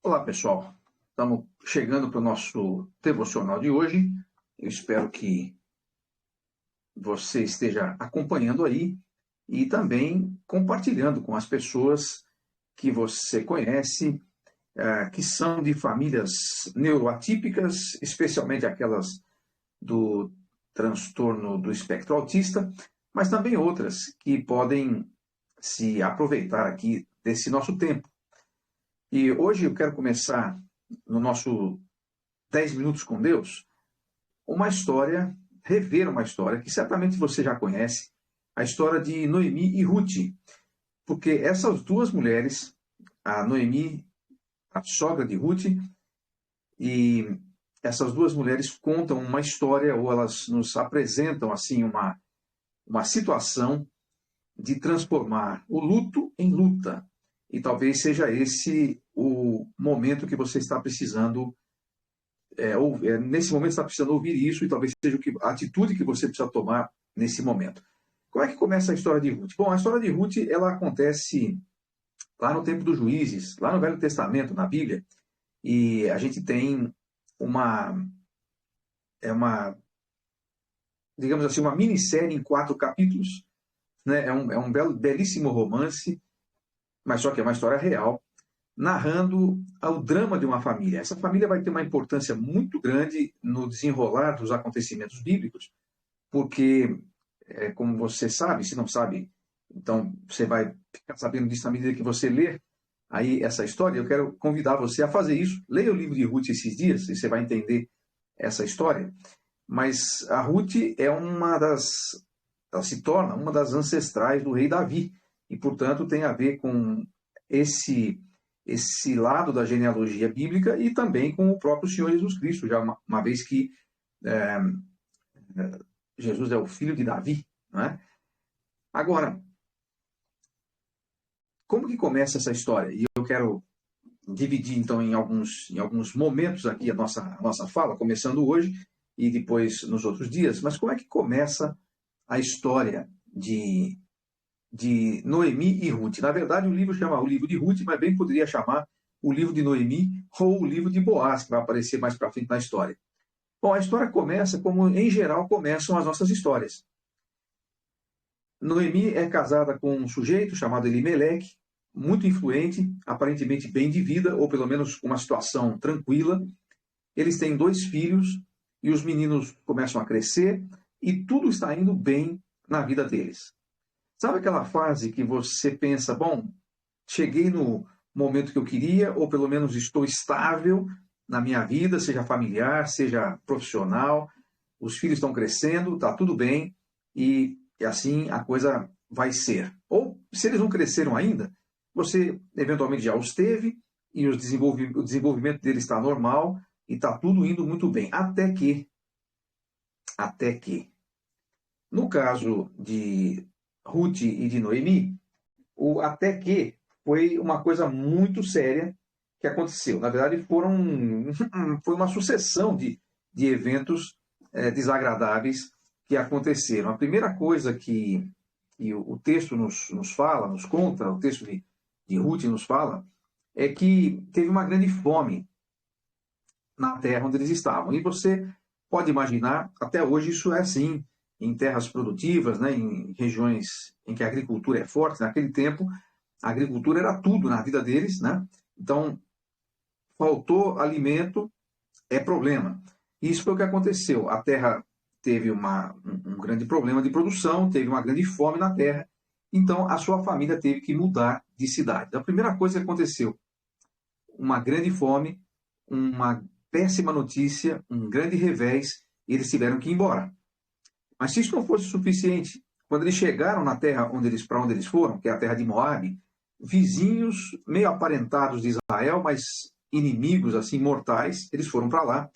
Olá, pessoal. Estamos chegando para o nosso devocional de hoje. Eu espero que você esteja acompanhando aí e também compartilhando com as pessoas que você conhece, que são de famílias neuroatípicas, especialmente aquelas do transtorno do espectro autista, mas também outras que podem se aproveitar aqui desse nosso tempo. E hoje eu quero começar no nosso 10 minutos com Deus, uma história, rever uma história que certamente você já conhece, a história de Noemi e Ruth, porque essas duas mulheres, a Noemi, a sogra de Ruth, e essas duas mulheres contam uma história, ou elas nos apresentam assim uma situação de transformar o luto em luta. E talvez seja esse o momento que você está precisando nesse momento você está precisando ouvir isso e talvez seja a atitude que você precisa tomar nesse momento. Como é que começa a história de Ruth? Bom, a história de Ruth ela acontece lá no tempo dos juízes, lá no Velho Testamento, na Bíblia, e a gente tem uma digamos assim, uma minissérie em 4 capítulos, né? É um belíssimo romance, mas só que é uma história real, narrando o drama de uma família. Essa família vai ter uma importância muito grande no desenrolar dos acontecimentos bíblicos, porque, como você sabe, se não sabe, então você vai ficar sabendo disso à medida que você ler aí essa história. Eu quero convidar você a fazer isso. Leia o livro de Ruth esses dias e você vai entender essa história. Mas a Ruth ela se torna uma das ancestrais do rei Davi e, portanto, tem a ver com esse lado da genealogia bíblica e também com o próprio Senhor Jesus Cristo, já uma vez que é, Jesus é o filho de Davi. Não é? Agora, como que começa essa história? E eu quero dividir, então, em alguns momentos aqui a nossa fala, começando hoje e depois nos outros dias. Mas como é que começa a história de Noemi e Ruth? Na verdade, o livro chama o livro de Ruth, mas bem poderia chamar o livro de Noemi ou o livro de Boaz, que vai aparecer mais para frente na história. Bom, a história começa como, em geral, começam as nossas histórias. Noemi é casada com um sujeito chamado Elimeleque, muito influente, aparentemente bem de vida, ou pelo menos uma situação tranquila. Eles têm 2 filhos e os meninos começam a crescer e tudo está indo bem na vida deles. Sabe aquela fase que você pensa, bom, cheguei no momento que eu queria, ou pelo menos estou estável na minha vida, seja familiar, seja profissional, os filhos estão crescendo, está tudo bem, e assim a coisa vai ser. Ou, se eles não cresceram ainda, você eventualmente já os teve, e o desenvolvimento deles está normal, e está tudo indo muito bem. Até que, no caso de Ruth e de Noemi, o até que foi uma coisa muito séria que aconteceu. Na verdade, foi uma sucessão de eventos desagradáveis que aconteceram. A primeira coisa que o texto nos fala, nos conta, o texto de Ruth nos fala, é que teve uma grande fome na terra onde eles estavam. E você pode imaginar, até hoje isso é assim, em terras produtivas, né, em regiões em que a agricultura é forte. Naquele tempo, a agricultura era tudo na vida deles, né? Então, faltou alimento, é problema. Isso foi o que aconteceu. A terra teve um grande problema de produção, teve uma grande fome na terra, então a sua família teve que mudar de cidade. A primeira coisa que aconteceu, uma grande fome, uma péssima notícia, um grande revés, e eles tiveram que ir embora. Mas se isso não fosse suficiente, quando eles chegaram na terra para onde eles foram, que é a terra de Moabe, vizinhos meio aparentados de Israel, mas inimigos assim mortais, eles foram para lá.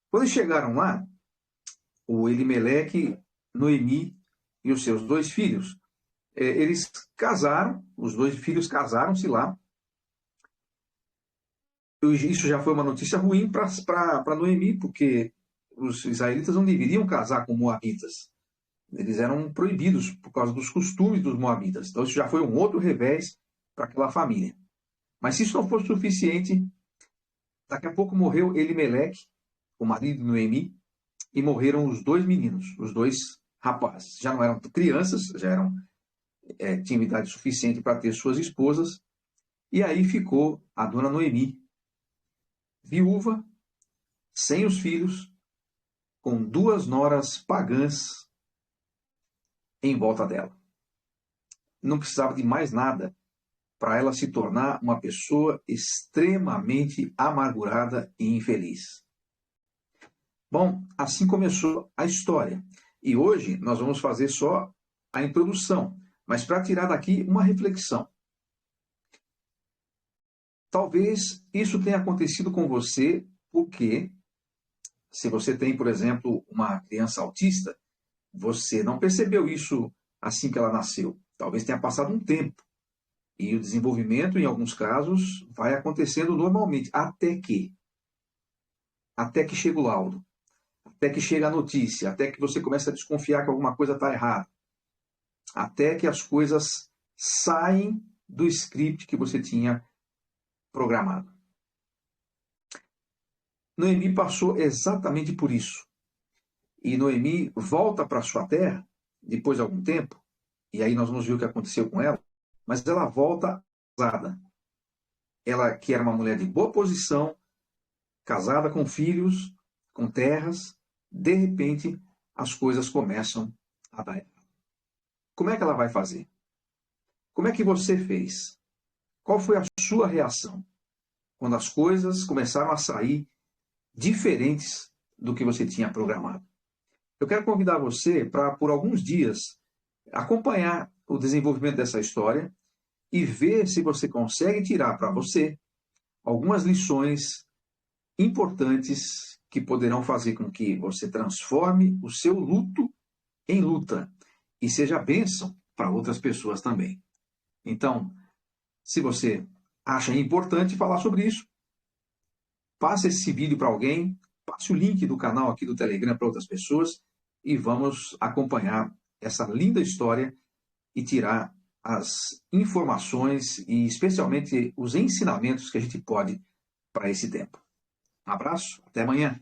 Quando eles chegaram lá, o Elimeleque, Noemi e os seus 2 filhos, eles casaram, os 2 filhos casaram-se lá. Isso já foi uma notícia ruim para Noemi, porque os israelitas não deveriam casar com moabitas. Eles eram proibidos por causa dos costumes dos moabitas. Então isso já foi um outro revés para aquela família. Mas se isso não fosse suficiente, Daqui a pouco morreu Elimeleque, o marido de Noemi, e morreram os dois meninos, os dois rapazes. Já não eram crianças, tinham idade suficiente para ter suas esposas. E aí ficou a dona Noemi, viúva, sem os filhos, com duas noras pagãs em volta dela. Não precisava de mais nada para ela se tornar uma pessoa extremamente amargurada e infeliz. Bom, assim começou a história. E hoje nós vamos fazer só a introdução, mas para tirar daqui uma reflexão. Talvez isso tenha acontecido com você porque, se você tem, por exemplo, uma criança autista, você não percebeu isso assim que ela nasceu. Talvez tenha passado um tempo. E o desenvolvimento, em alguns casos, vai acontecendo normalmente, até que chega o laudo, até que chega a notícia, até que você começa a desconfiar que alguma coisa está errada, até que as coisas saem do script que você tinha programado. Noemi passou exatamente por isso. E Noemi volta para sua terra, depois de algum tempo, e aí nós vamos ver o que aconteceu com ela, mas ela volta casada. Ela, que era uma mulher de boa posição, casada com filhos, com terras, de repente as coisas começam a dar errado. Como é que ela vai fazer? Como é que você fez? Qual foi a sua reação quando as coisas começaram a sair diferentes do que você tinha programado? Eu quero convidar você para, por alguns dias, acompanhar o desenvolvimento dessa história e ver se você consegue tirar para você algumas lições importantes que poderão fazer com que você transforme o seu luto em luta e seja bênção para outras pessoas também. Então, se você acha importante falar sobre isso, passe esse vídeo para alguém, passe o link do canal aqui do Telegram para outras pessoas e vamos acompanhar essa linda história e tirar as informações e especialmente os ensinamentos que a gente pode para esse tempo. Um abraço, até amanhã.